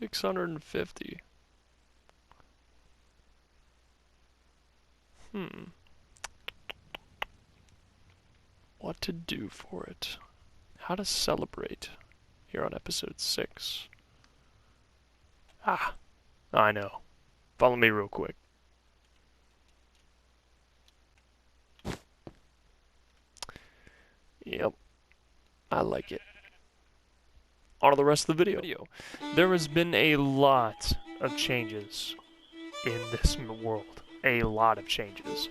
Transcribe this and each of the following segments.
650. What to do for it? How to celebrate here on episode 6. Ah, I know. Follow me real quick. Yep, I like it. On to the rest of the video. There has been a lot of changes in this world. A lot of changes.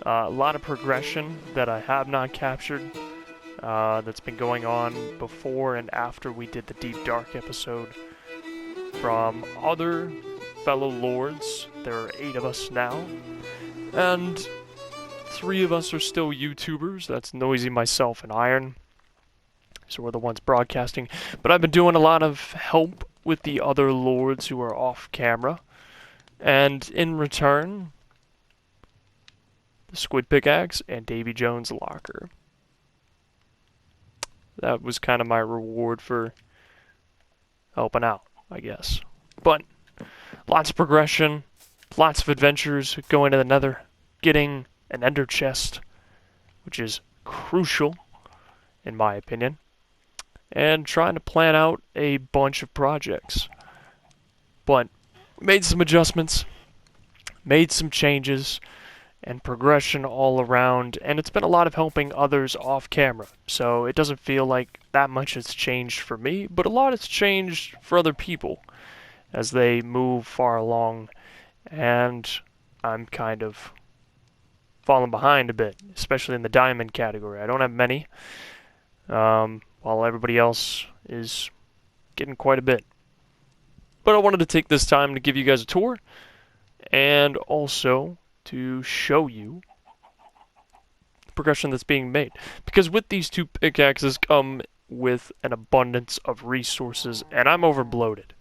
A lot of progression that I have not captured. That's been going on before and after we did the Deep Dark episode from other fellow lords. There are 8 of us now, and 3 of us are still YouTubers. That's Noisy, myself, and Iron. So we're the ones broadcasting. But I've been doing a lot of help with the other lords who are off camera, and in return, the Squid Pickaxe and Davy Jones Locker. That was kind of my reward for helping out, I guess. But lots of progression, lots of adventures, going to the Nether, getting an Ender chest, which is crucial, in my opinion, and trying to plan out a bunch of projects. But made some adjustments, made some changes, and progression all around, and it's been a lot of helping others off camera, so it doesn't feel like that much has changed for me, but a lot has changed for other people as they move far along, and I'm kind of falling behind a bit, especially in the diamond category. I don't have many, while everybody else is getting quite a bit. But I wanted to take this time to give you guys a tour, and also to show you the progression that's being made. Because with these 2 pickaxes come with an abundance of resources, and I'm overbloated.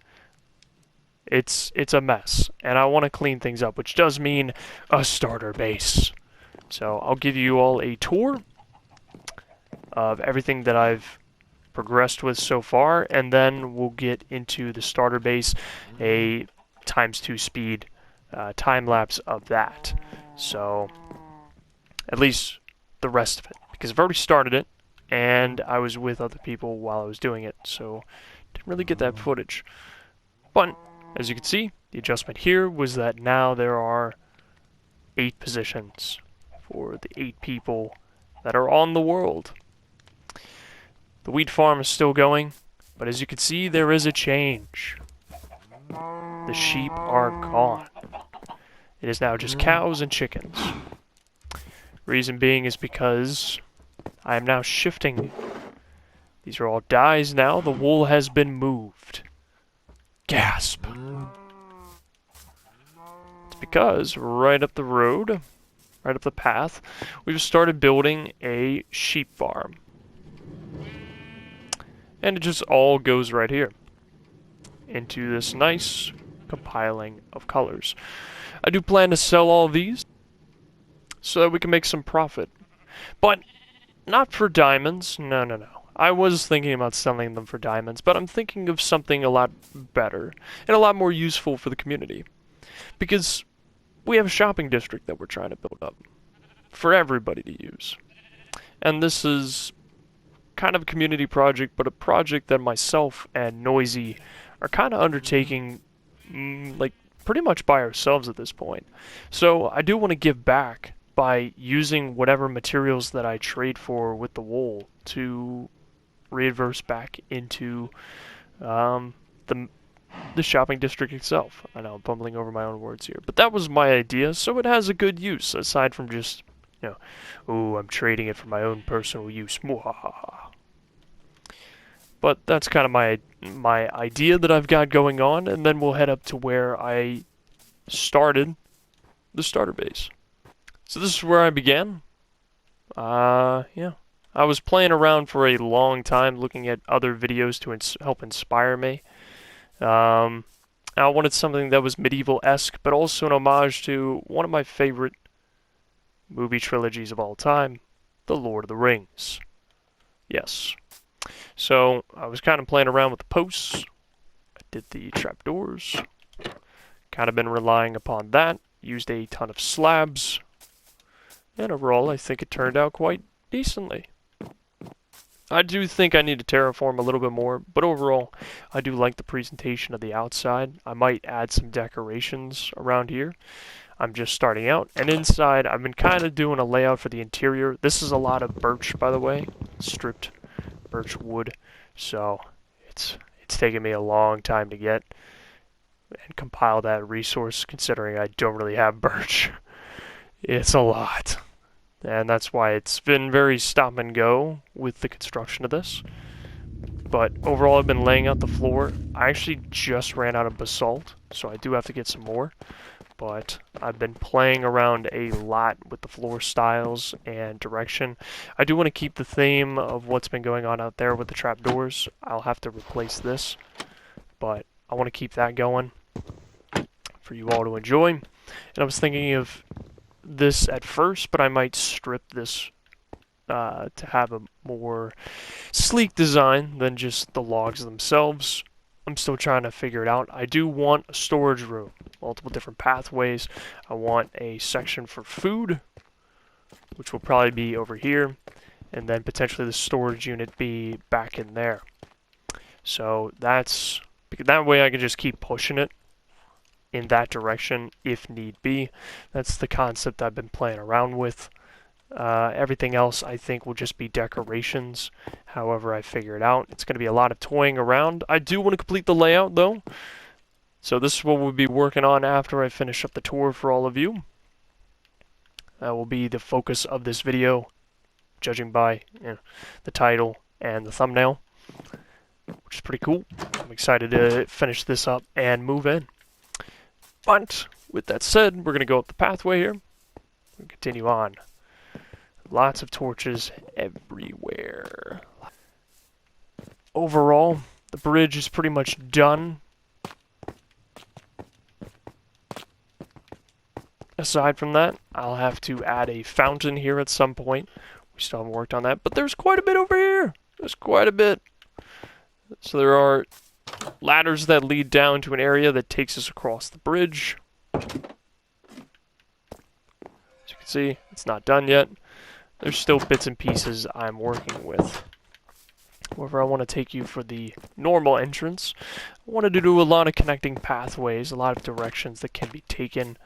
It's a mess, and I want to clean things up, which does mean a starter base. So I'll give you all a tour of everything that I've progressed with so far, and then we'll get into the starter base, a ×2 speed time-lapse of that. So, at least the rest of it. Because I've already started it, and I was with other people while I was doing it, so didn't really get that footage. But, as you can see, the adjustment here was that now there are 8 positions for the 8 people that are on the world. The wheat farm is still going, but as you can see, there is a change. The sheep are gone. It is now just cows and chickens. Reason being is because I am now shifting. These are all dyes now. The wool has been moved. Gasp. It's because right up the road, right up the path, we've started building a sheep farm. And it just all goes right here into this nice compiling of colors. I do plan to sell all of these so that we can make some profit. But not for diamonds. No. I was thinking about selling them for diamonds, but I'm thinking of something a lot better and a lot more useful for the community. Because we have a shopping district that we're trying to build up for everybody to use. And this is kind of a community project, but a project that myself and Noisy are kind of undertaking, like, pretty much by ourselves at this point. So I do want to give back by using whatever materials that I trade for with the wool to reverse back into the shopping district itself. I know I'm bumbling over my own words here, but that was my idea, so it has a good use aside from just, you know, oh, I'm trading it for my own personal use. Mwahaha. But that's kind of my idea that I've got going on, and then we'll head up to where I started the starter base. So this is where I began. Yeah. I was playing around for a long time, looking at other videos to help inspire me. I wanted something that was medieval-esque, but also an homage to one of my favorite movie trilogies of all time, The Lord of the Rings. Yes. So I was kind of playing around with the posts, I did the trapdoors. Kind of been relying upon that. Used a ton of slabs. And overall, I think it turned out quite decently. I do think I need to terraform a little bit more, but overall, I do like the presentation of the outside. I might add some decorations around here. I'm just starting out. And inside, I've been kind of doing a layout for the interior. This is a lot of birch, by the way. Stripped birch wood. So, it's taken me a long time to get and compile that resource, considering I don't really have birch. It's a lot. And that's why it's been very stop and go with the construction of this. But overall, I've been laying out the floor. I actually just ran out of basalt, so I do have to get some more. But I've been playing around a lot with the floor styles and direction. I do want to keep the theme of what's been going on out there with the trapdoors. I'll have to replace this, but I want to keep that going for you all to enjoy. And I was thinking of this at first, but I might strip this to have a more sleek design than just the logs themselves. I'm still trying to figure it out. I do want a storage room, multiple different pathways. I want a section for food, which will probably be over here, and then potentially the storage unit be back in there. So that's, that way I can just keep pushing it in that direction if need be. That's the concept I've been playing around with. Everything else I think will just be decorations, however I figure it out. It's going to be a lot of toying around. I do want to complete the layout though, so this is what we'll be working on after I finish up the tour for all of you. That will be the focus of this video, judging by the title and the thumbnail, which is pretty cool. I'm excited to finish this up and move in. But with that said, we're going to go up the pathway here and continue on. Lots of torches everywhere. Overall, the bridge is pretty much done. Aside from that, I'll have to add a fountain here at some point. We still haven't worked on that, but there's quite a bit over here. There's quite a bit. So there are ladders that lead down to an area that takes us across the bridge. As you can see, it's not done yet. There's still bits and pieces I'm working with. However, I want to take you for the normal entrance. I wanted to do a lot of connecting pathways, a lot of directions that can be taken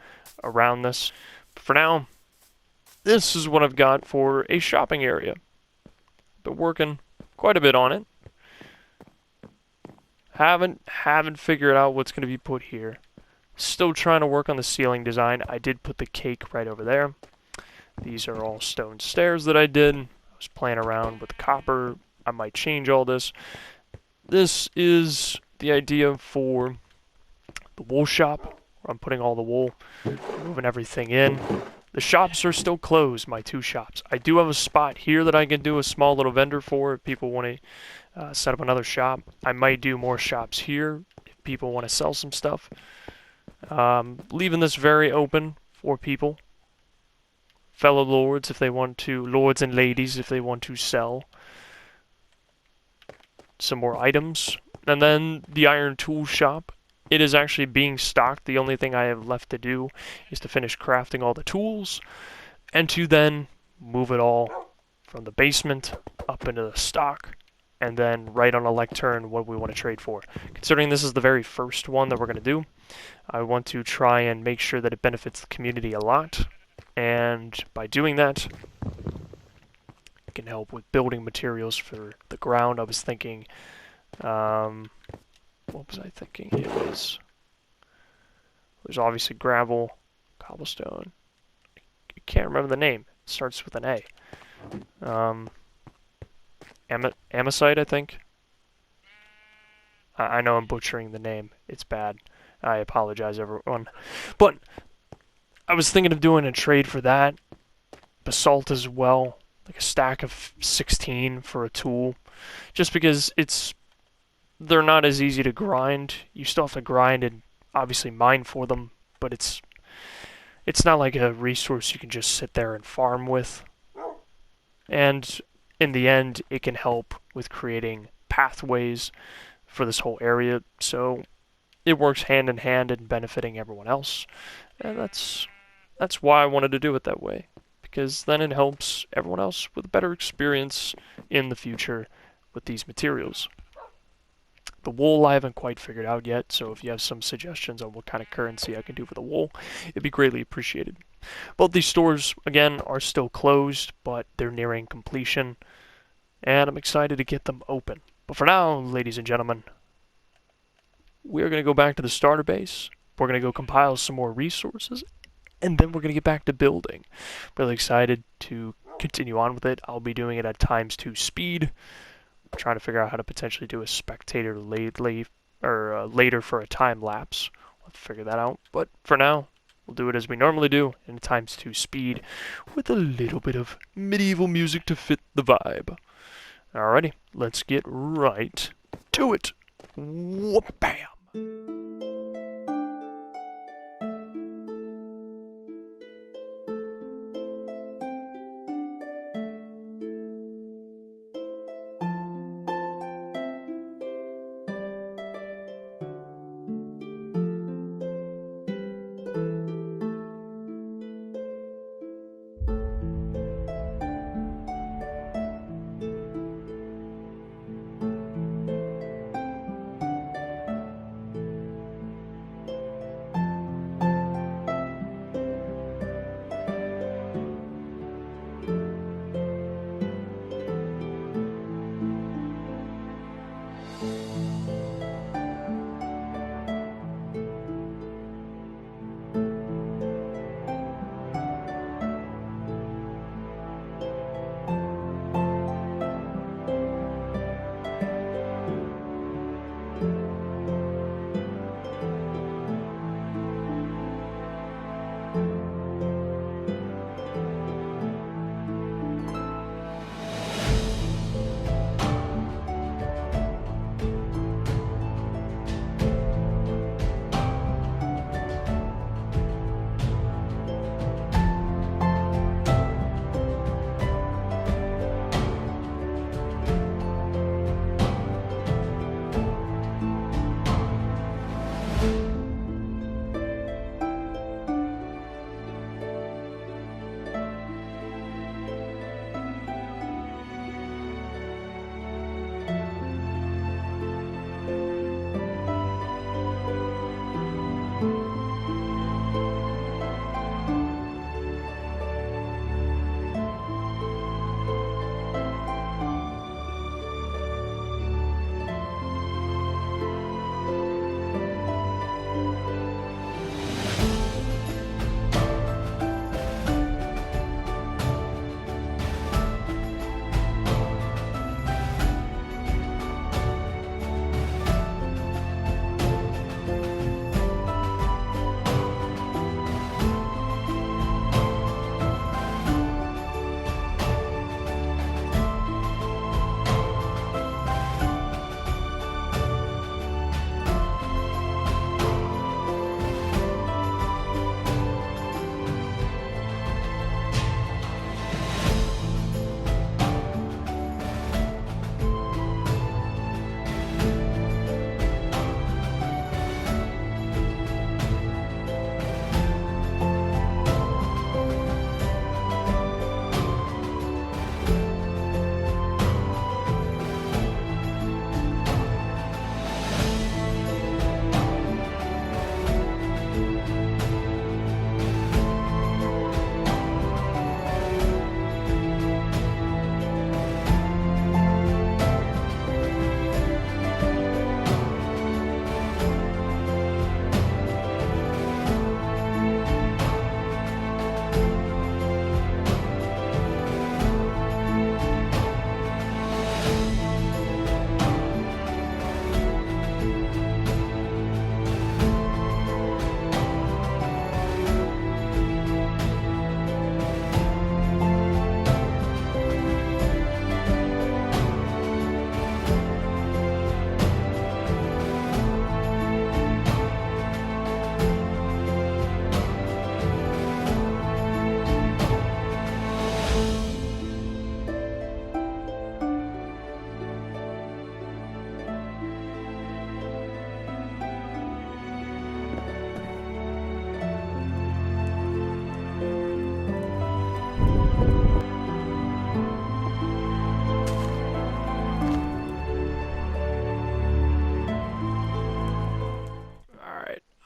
around this. But for now, this is what I've got for a shopping area. Been working quite a bit on it. Haven't figured out what's going to be put here. Still trying to work on the ceiling design. I did put the cake right over there. These are all stone stairs that I did. I was playing around with the copper. I might change all this. This is the idea for the wool shop, where I'm putting all the wool, moving everything in. The shops are still closed, my two shops. I do have a spot here that I can do a small little vendor for if people want to set up another shop. I might do more shops here if people want to sell some stuff. Leaving this very open for people. Fellow lords if they want to, lords and ladies if they want to sell some more items. And then the iron tool shop. It is actually being stocked. The only thing I have left to do is to finish crafting all the tools and to then move it all from the basement up into the stock and then right on a lectern what we want to trade for. Considering this is the very first one that we're going to do, I want to try and make sure that it benefits the community a lot. And by doing that, it can help with building materials for the ground. I was thinking, what was I thinking? There's obviously gravel, cobblestone. I can't remember the name. It starts with an A. Amosite, I think. I know I'm butchering the name. It's bad. I apologize, everyone. But I was thinking of doing a trade for that. Basalt as well. Like a stack of 16 for a tool. Just because they're not as easy to grind. You still have to grind and obviously mine for them. But it's not like a resource you can just sit there and farm with. And in the end, it can help with creating pathways for this whole area. So it works hand in hand in benefiting everyone else, and that's why I wanted to do it that way, because then it helps everyone else with a better experience in the future with these materials. The wool I haven't quite figured out yet, so if you have some suggestions on what kind of currency I can do for the wool, it'd be greatly appreciated. Both these stores, again, are still closed, but they're nearing completion, and I'm excited to get them open. But for now, ladies and gentlemen, we're going to go back to the starter base. We're going to go compile some more resources, and then we're going to get back to building. Really excited to continue on with it. I'll be doing it at ×2 speed. I'm trying to figure out how to potentially do a spectator later for a time lapse. We'll have to figure that out. But for now, we'll do it as we normally do in ×2 speed with a little bit of medieval music to fit the vibe. Alrighty, let's get right to it. Whoop, bam!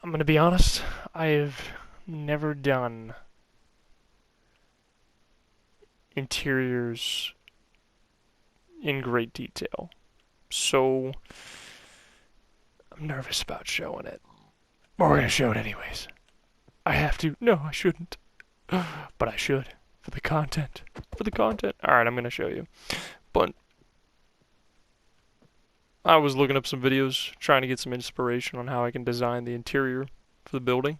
I'm gonna be honest, I've never done interiors in great detail, so I'm nervous about showing it. But we're gonna show it anyways. I have to. No, I shouldn't. But I should. For the content. For the content. Alright, I'm gonna show you. But I was looking up some videos, trying to get some inspiration on how I can design the interior for the building.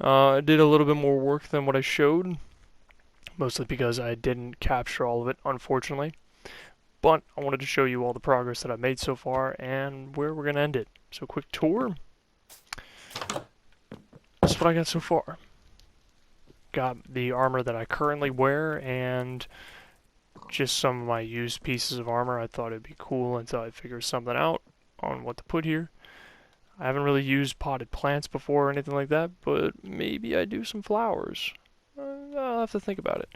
I did a little bit more work than what I showed, mostly because I didn't capture all of it, unfortunately. But I wanted to show you all the progress that I've made so far and where we're going to end it. So quick tour. That's what I got so far. Got the armor that I currently wear and just some of my used pieces of armor. I thought it'd be cool until I figure something out on what to put here. I haven't really used potted plants before or anything like that, but maybe I do some flowers. I'll have to think about it.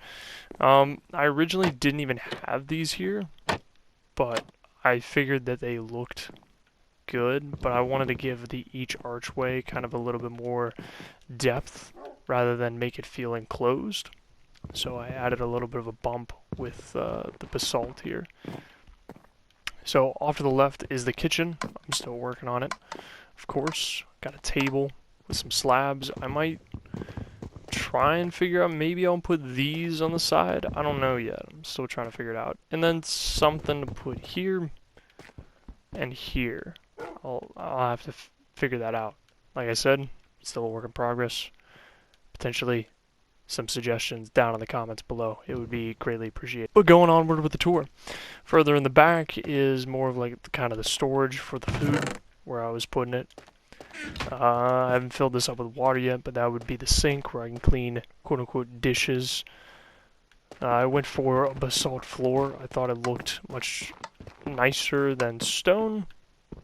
I originally didn't even have these here, but I figured that they looked good, but I wanted to give each archway kind of a little bit more depth rather than make it feel enclosed. So I added a little bit of a bump with the basalt here. So off to the left is the kitchen. I'm still working on it, of course. Got a table with some slabs. I might try and figure out, maybe I'll put these on the side. I don't know yet. I'm still trying to figure it out. And then something to put here and here. I'll have to figure that out. Like I said, still a work in progress. Potentially some suggestions down in the comments below. It would be greatly appreciated. But going onward with the tour. Further in the back is more of like kind of the storage for the food, where I was putting it. I haven't filled this up with water yet, but that would be the sink where I can clean quote-unquote dishes. I went for a basalt floor. I thought it looked much nicer than stone,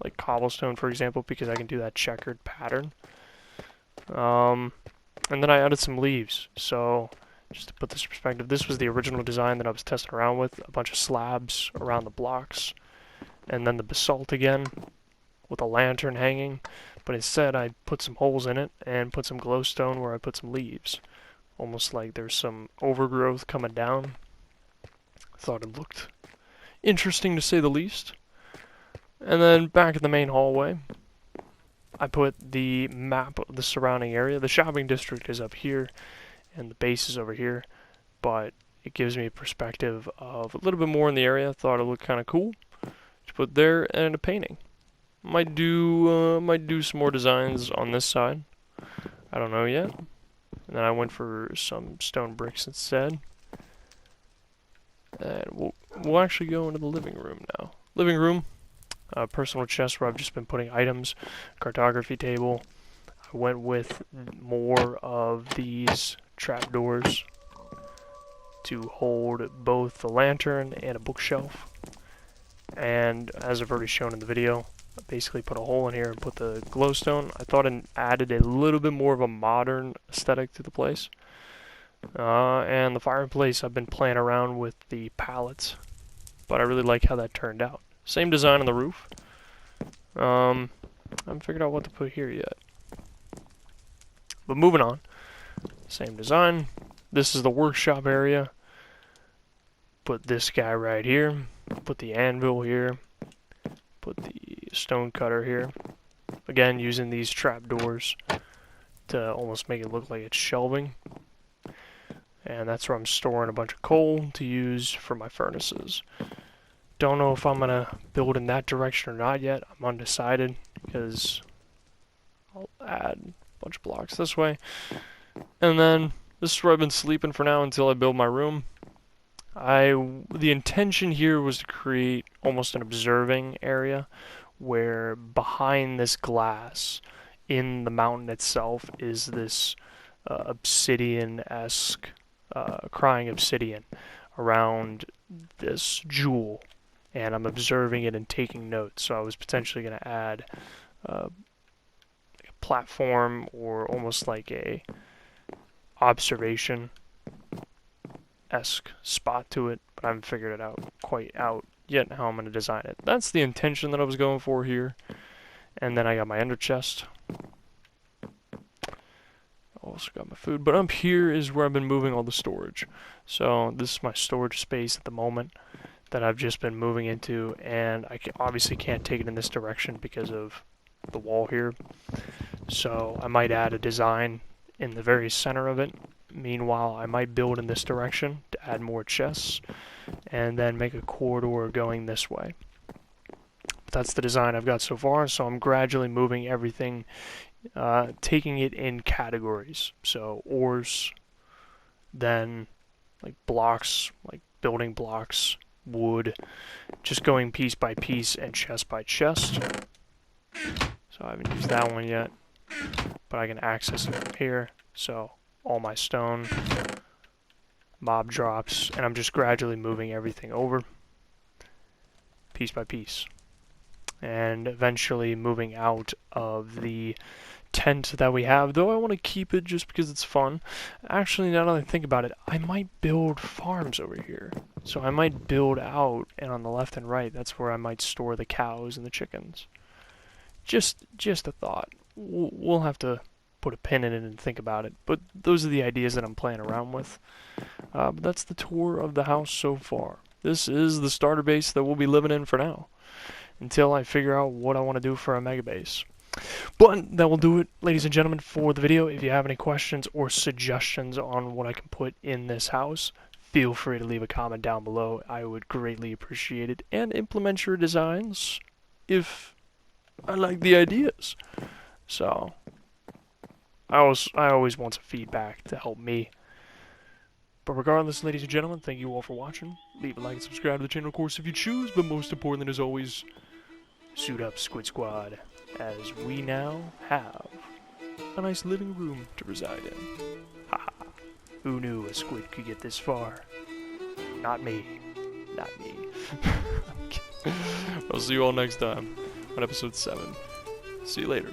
like cobblestone for example, because I can do that checkered pattern. And then I added some leaves. So just to put this in perspective, this was the original design that I was testing around with, a bunch of slabs around the blocks, and then the basalt again with a lantern hanging. But instead I put some holes in it and put some glowstone where I put some leaves, almost like there's some overgrowth coming down. Thought it looked interesting to say the least. And then back in the main hallway, I put the map of the surrounding area. The shopping district is up here and the base is over here, but it gives me a perspective of a little bit more in the area. Thought it looked kind of cool to put there, and a painting. Might do some more designs on this side. I don't know yet. And then I went for some stone bricks instead. And we'll actually go into the living room now. Living room, personal chest where I've just been putting items, cartography table. I went with more of these trapdoors to hold both the lantern and a bookshelf. And as I've already shown in the video, I basically put a hole in here and put the glowstone. I thought it added a little bit more of a modern aesthetic to the place. And the fireplace, I've been playing around with the pallets, but I really like how that turned out. Same design on the roof. I haven't figured out what to put here yet. But moving on. Same design. This is the workshop area. Put this guy right here. Put the anvil here. Put the stone cutter here. Again, using these trapdoors to almost make it look like it's shelving. And that's where I'm storing a bunch of coal to use for my furnaces. Don't know if I'm going to build in that direction or not yet. I'm undecided because I'll add a bunch of blocks this way. And then this is where I've been sleeping for now until I build my room. The intention here was to create almost an observing area where behind this glass in the mountain itself is this obsidian-esque, crying obsidian around this jewel, and I'm observing it and taking notes. So I was potentially going to add a platform or almost like a observation-esque spot to it, but I haven't figured it out quite yet how I'm going to design it. That's the intention that I was going for here. And then I got my ender chest. Also got my food. But up here is where I've been moving all the storage. So this is my storage space at the moment that I've just been moving into, and I obviously can't take it in this direction because of the wall here. So I might add a design in the very center of it. Meanwhile, I might build in this direction to add more chests, and then make a corridor going this way. But that's the design I've got so far, so I'm gradually moving everything, taking it in categories. So ores, then like blocks, like building blocks, wood, just going piece by piece and chest by chest. So I haven't used that one yet, but I can access it from here. So all my stone, mob drops, and I'm just gradually moving everything over, piece by piece, and eventually moving out of the tent that we have, though I want to keep it just because it's fun. Actually, now that I think about it, I might build farms over here. So I might build out, and on the left and right, that's where I might store the cows and the chickens. Just a thought. We'll have to put a pin in it and think about it, but those are the ideas that I'm playing around with. But that's the tour of the house so far. This is the starter base that we'll be living in for now, until I figure out what I want to do for a mega base. But that will do it, ladies and gentlemen, for the video. If you have any questions or suggestions on what I can put in this house, feel free to leave a comment down below. I would greatly appreciate it, and implement your designs if I like the ideas. So I always want some feedback to help me. But regardless, ladies and gentlemen, thank you all for watching. Leave a like and subscribe to the channel, of course, if you choose. But most importantly, as always, suit up, Squid Squad, as we now have a nice living room to reside in. Haha. Who knew a squid could get this far? Not me. Not me. I'll see you all next time on episode 7. See you later.